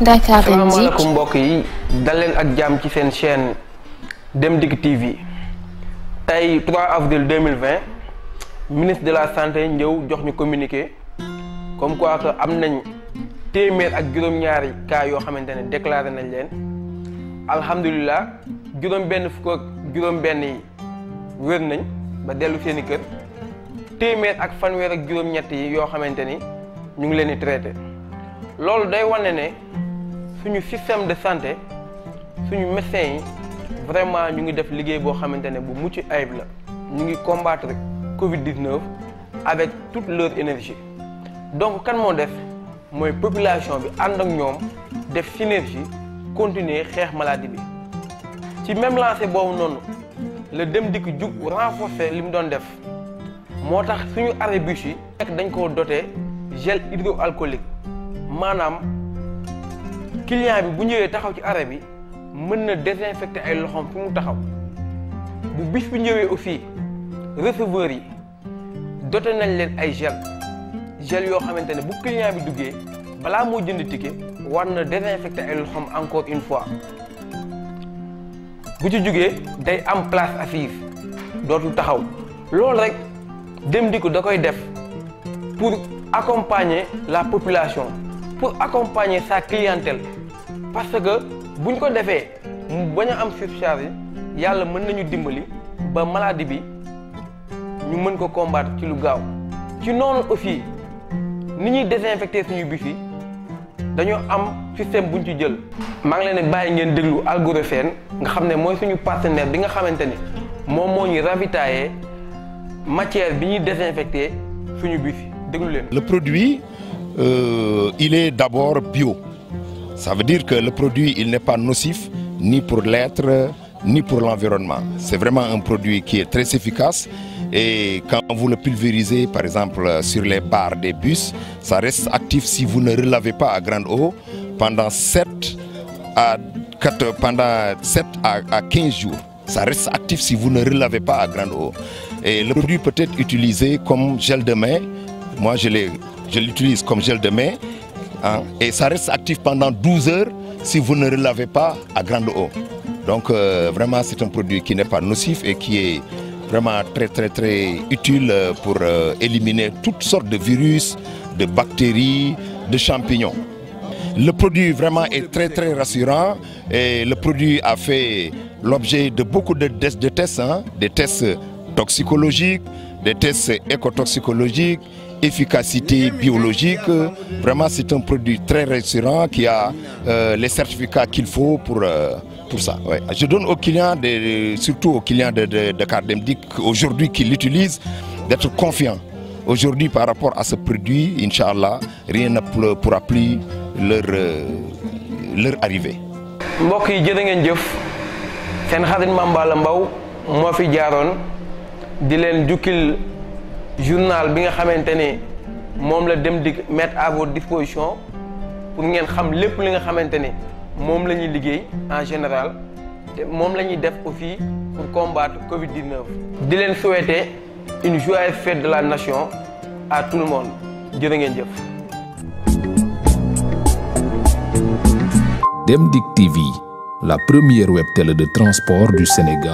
Dakar Dem Dikk. salaamaaleykum mbokk yi dal leen ak jàmm ci seen chaîne Dem Dikk TV tey 3 avril 2020 ministre de la santé ñëw jox ñu communiqué comme quoi que am nañ téeméer ak juróom-ñaari cas yoo xamante ne déclaré nañ leen alhamdulilah juróom-benn fukk ak juróom-benn yi wér nañ ba dellu seen i kër téeméer ak fanweer ak juróom-ñett yi yoo xamante ni ñu ngi leen di traité loolu day wane ne suñu système de santé suñu médecins yi vraiment ñu ngi def liggéey boo xamante ne bu mucc ayib la ñu ngi combattre Covid-19 avec toute leur énergie donc kan moo def mooy population bi ànd ak ñoom def synergie continuer xeex maladie bi ci même lancé boobu noonu la Dem Dikk jug renforcer li mu doon def moo tax suñu arrêt bus yi nekk dañ koo doté gel hydroalcoolique maanaam client bi bu ñëwee taxaw ci arrêt bi mën na désinfecter ay loxoom fi mu taxaw bu bis bu ñëwee aussi receveurs yi doté nañ leen ay gel yoo xamante ne bu client bi duggee balaa moo jënd ticket war na désinfecter ay loxoom encore une fois bu ci jógee day am place assise dootul taxaw loolu rek Dem Dikk da koy def pour accompagner la population pour accompagner sa clientèle parce que buñ ko defee mu bañ a am surcharge yàlla mën nañu dimbali ba maladie bi ñu mën ko combattre ci lu gaaw ci noonu aussi ni ñuy désinfecter suñu bus yi dañoo am système buñ ci jël. maa ngi leen di bàyyi ngeen déglu Algoré Sène nga xam ne mooy suñu partenaire bi nga xamante ni moom moo ñuy ravitailler matière bi ñuy désinfecter suñu bus yi déglu leen. Le produit il est d'abord bio. Ça veut dire que le produit il n'est pas nocif ni pour l'être ni pour l'environnement. C'est vraiment un produit qui est très efficace et quand vous le pulvérisez par exemple sur les barres des bus, ça reste actif si vous ne relavez pas à grande eau pendant 7 à 15 jours. Ça reste actif si vous ne relavez pas à grande eau. Et le produit peut être utilisé comme gel de main. Moi je l'utilise comme gel de main. Hein, et ça reste actif pendant 12 heures si vous ne relavez pas à grande eau. Donc vraiment c'est un produit qui n'est pas nocif et qui est vraiment très utile pour éliminer toutes sortes de virus, de bactéries, de champignons. Le produit vraiment est très rassurant et le produit a fait l'objet de beaucoup de tests, hein, des tests toxicologiques, des tests écotoxicologiques, efficacité biologique. Vraiment c'est un produit très rassurant qui a les certificats qu'il faut pour ça. Ouais. Je donne aux clients, surtout aux clients de Dakar Dem Dikk aujourd'hui qui l'utilisent, d'être confiants. Aujourd'hui par rapport à ce produit, Inch'Allah, rien ne pourra plus leur arriver. mbokk yi jërë ngeen jëf seen xarit Mame Balla Mbow moo fi jaaroon di leen jukkil journal bi nga xamante ne moom la Dem Dikk mettre à votre disposition pour ngeen xam lépp li nga xamante ne moom la ñuy liggéey en général te moom la ñuy def aussi pour combattre Covid-19. di leen souhaiter une joyeuse fête de la nation à tout le monde jërë ngeen jëf. Dem Dikk TV, la première web télé de transport du Sénégal.